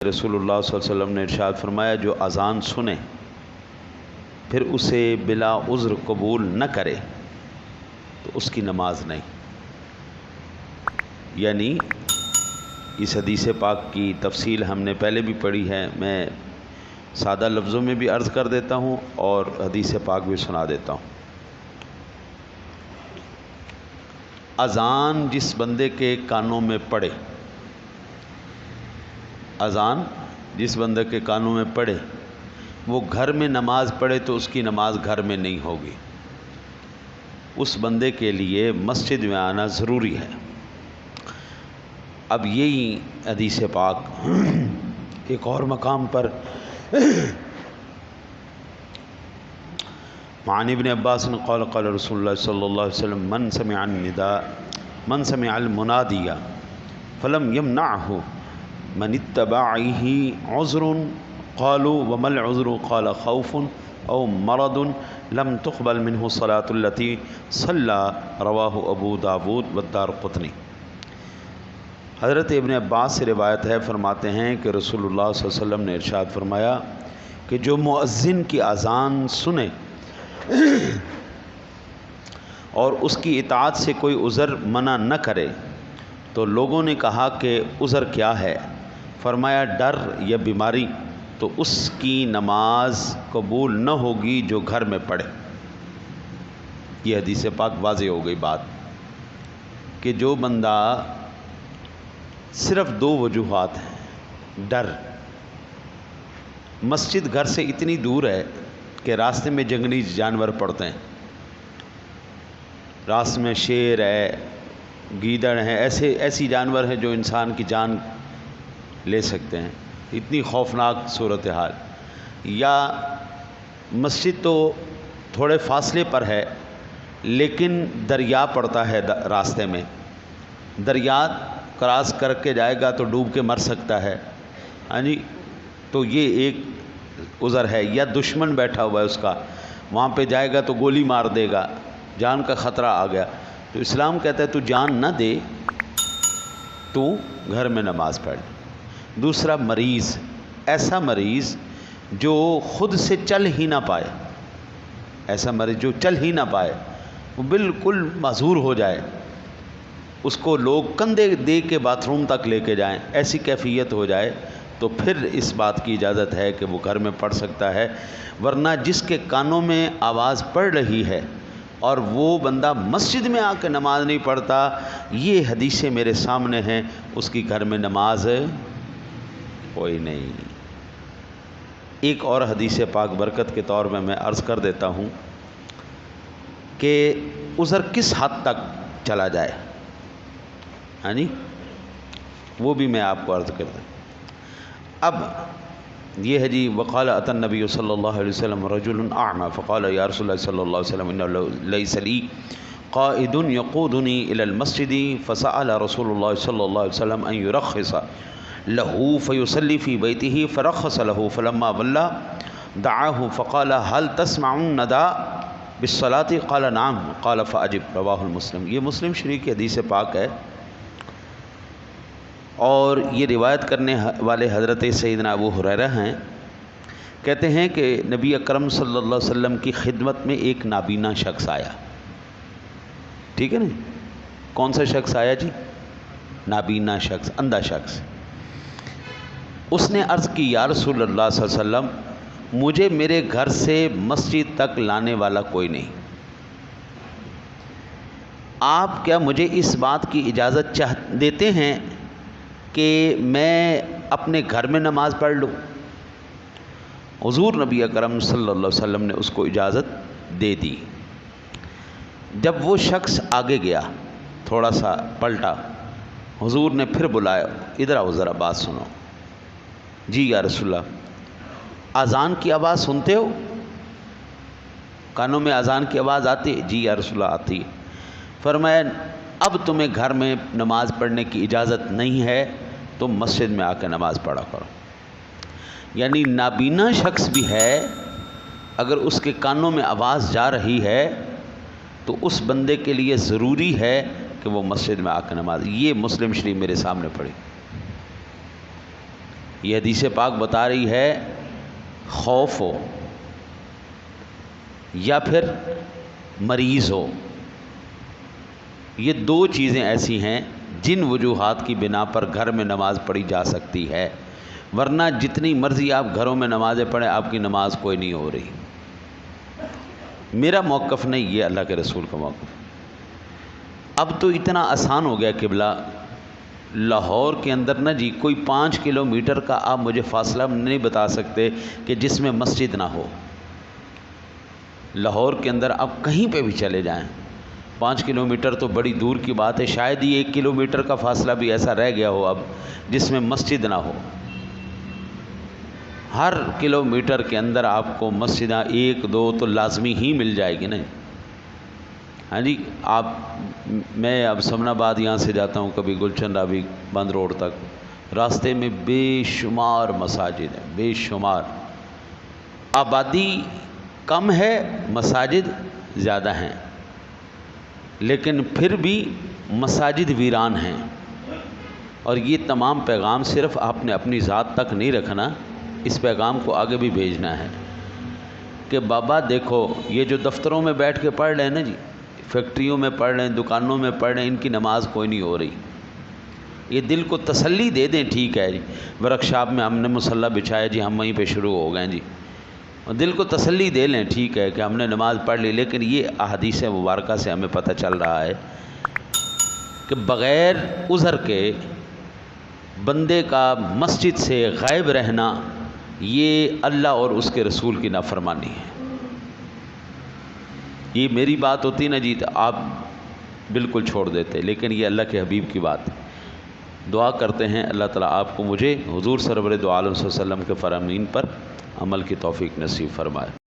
رسول اللہ صلی اللہ علیہ وسلم نے ارشاد فرمایا جو اذان سنے پھر اسے بلا عذر قبول نہ کرے تو اس کی نماز نہیں۔ یعنی اس حدیث پاک کی تفصیل ہم نے پہلے بھی پڑھی ہے، میں سادہ لفظوں میں بھی عرض کر دیتا ہوں اور حدیث پاک بھی سنا دیتا ہوں۔ اذان جس بندے کے کانوں میں پڑے، اذان جس بندے کے کانوں میں پڑے وہ گھر میں نماز پڑھے تو اس کی نماز گھر میں نہیں ہوگی، اس بندے کے لیے مسجد میں آنا ضروری ہے۔ اب یہی حدیث پاک ایک اور مقام پر عن ابن عباس قال قال رسول اللہ صلی اللہ علیہ وسلم من سمع المنادی فلم يمنعه من اتباعه عذر قالوا وما العذر قال خوف او مرض لم تقبل منه الصلاة التي صلى رواه ابو داود والدارقطنی۔ حضرت ابن عباس سے روایت ہے، فرماتے ہیں کہ رسول اللہ صلی اللہ علیہ وسلم نے ارشاد فرمایا کہ جو مؤذن کی اذان سنے اور اس کی اطاعت سے کوئی عذر منع نہ کرے تو لوگوں نے کہا کہ عذر کیا ہے؟ فرمایا ڈر یا بیماری، تو اس کی نماز قبول نہ ہوگی جو گھر میں پڑھے۔ یہ حدیث پاک واضح ہو گئی بات کہ جو بندہ صرف دو وجوہات ہیں، ڈر، مسجد گھر سے اتنی دور ہے کہ راستے میں جنگلی جانور پڑتے ہیں، راستے میں شیر ہے، گیدڑ ہیں، ایسی جانور ہیں جو انسان کی جان لے سکتے ہیں، اتنی خوفناک صورتحال۔ یا مسجد تو تھوڑے فاصلے پر ہے لیکن دریا پڑتا ہے راستے میں، دریا کراس کر کے جائے گا تو ڈوب کے مر سکتا ہے، ہاں جی، تو یہ ایک عذر ہے۔ یا دشمن بیٹھا ہوا ہے اس کا، وہاں پہ جائے گا تو گولی مار دے گا، جان کا خطرہ آ گیا، تو اسلام کہتا ہے تو جان نہ دے، تو گھر میں نماز پڑھ۔ دوسرا مریض، ایسا مریض جو خود سے چل ہی نہ پائے، ایسا مریض جو چل ہی نہ پائے، وہ بالکل معذور ہو جائے، اس کو لوگ کندھے دے کے باتھ روم تک لے کے جائیں، ایسی کیفیت ہو جائے تو پھر اس بات کی اجازت ہے کہ وہ گھر میں پڑھ سکتا ہے۔ ورنہ جس کے کانوں میں آواز پڑ رہی ہے اور وہ بندہ مسجد میں آ کے نماز نہیں پڑھتا، یہ حدیثیں میرے سامنے ہیں، اس کی گھر میں نماز کوئی نہیں۔ ایک اور حدیث پاک برکت کے طور میں عرض کر دیتا ہوں کہ عذر کس حد تک چلا جائے، ہاں جی، وہ بھی میں آپ کو عرض کر دوں۔ اب یہ ہے جی، وقال اتى النبي صلی اللہ علیہ وسلم رجل اعمى فقال یا رسول اللہ صلی اللہ علیہ وسلم انه ليس لي قائد يقودني الى المسجد فسأل رسول اللہ صلی اللہ علیہ وسلم ان يرخص له فيصلي في بيته فرخص له فلما ولى دعاه فقال هل تسمع النداء بالصلاة قال نعم قال فأجب رواه المسلم۔ یہ مسلم شریف کی حدیث پاک ہے اور یہ روایت کرنے والے حضرت سیدنا ابو ہریرہ ہیں۔ کہتے ہیں کہ نبی اکرم صلی اللہ علیہ وسلم کی خدمت میں ایک نابینا شخص آیا، ٹھیک ہے نا، کون سا شخص آیا جی؟ نابینا شخص، اندھا شخص۔ اس نے عرض کی یا رسول اللہ صلی اللہ علیہ وسلم مجھے میرے گھر سے مسجد تک لانے والا کوئی نہیں، آپ کیا مجھے اس بات کی اجازت دیتے ہیں کہ میں اپنے گھر میں نماز پڑھ لوں؟ حضور نبی اکرم صلی اللہ علیہ وسلم نے اس کو اجازت دے دی۔ جب وہ شخص آگے گیا، تھوڑا سا پلٹا، حضور نے پھر بلایا، ادھر آؤ ذرا بات سنو۔ جی یا رسول اللہ، اذان کی آواز سنتے ہو؟ کانوں میں اذان کی آواز آتی ہے؟ جی یا رسول اللہ آتی ہے۔ فرمایا اب تمہیں گھر میں نماز پڑھنے کی اجازت نہیں ہے، تم مسجد میں آ کے نماز پڑھا کرو۔ یعنی نابینا شخص بھی ہے، اگر اس کے کانوں میں آواز جا رہی ہے تو اس بندے کے لیے ضروری ہے کہ وہ مسجد میں آ کے نماز۔ یہ مسلم شریف میرے سامنے پڑھی۔ یہ حدیث پاک بتا رہی ہے خوف ہو یا پھر مریض ہو، یہ دو چیزیں ایسی ہیں جن وجوہات کی بنا پر گھر میں نماز پڑھی جا سکتی ہے، ورنہ جتنی مرضی آپ گھروں میں نمازیں پڑھیں آپ کی نماز کوئی نہیں ہو رہی۔ میرا موقف نہیں، یہ اللہ کے رسول کا موقف۔ اب تو اتنا آسان ہو گیا قبلہ، لاہور کے اندر نا جی کوئی 5 کلومیٹر کا آپ مجھے فاصلہ نہیں بتا سکتے کہ جس میں مسجد نہ ہو۔ لاہور کے اندر آپ کہیں پہ بھی چلے جائیں، 5 کلومیٹر تو بڑی دور کی بات ہے، شاید ہی 1 کلومیٹر کا فاصلہ بھی ایسا رہ گیا ہو اب جس میں مسجد نہ ہو۔ ہر کلومیٹر کے اندر آپ کو مسجدیں 1-2 تو لازمی ہی مل جائے گی نا۔ ہاں جی، میں اب سمن آباد یہاں سے جاتا ہوں کبھی گلشن رابی بند روڈ تک، راستے میں بے شمار مساجد ہیں، بے شمار۔ آبادی کم ہے، مساجد زیادہ ہیں، لیکن پھر بھی مساجد ویران ہیں۔ اور یہ تمام پیغام صرف آپ نے اپنی ذات تک نہیں رکھنا، اس پیغام کو آگے بھی بھیجنا ہے کہ بابا دیکھو یہ جو دفتروں میں بیٹھ کے پڑھ رہے ہیں نا جی، فیکٹریوں میں پڑھ رہے ہیں، دکانوں میں پڑھ رہے ہیں، ان کی نماز کوئی نہیں ہو رہی۔ یہ دل کو تسلی دے دیں، ٹھیک ہے جی، ورک شاپ میں ہم نے مصلی بچھایا جی، ہم وہیں پہ شروع ہو گئے جی، اور دل کو تسلی دے لیں، ٹھیک ہے کہ ہم نے نماز پڑھ لی، لیکن یہ احادیث مبارکہ سے ہمیں پتہ چل رہا ہے کہ بغیر عذر کے بندے کا مسجد سے غائب رہنا یہ اللہ اور اس کے رسول کی نافرمانی ہے۔ یہ میری بات ہوتی نا جی تو آپ بالکل چھوڑ دیتے، لیکن یہ اللہ کے حبیب کی بات ہے۔ دعا کرتے ہیں اللہ تعالیٰ آپ کو مجھے حضور سرور دو عالم صلی اللہ علیہ وسلم کے فرامین پر عمل کی توفیق نصیب فرمائے۔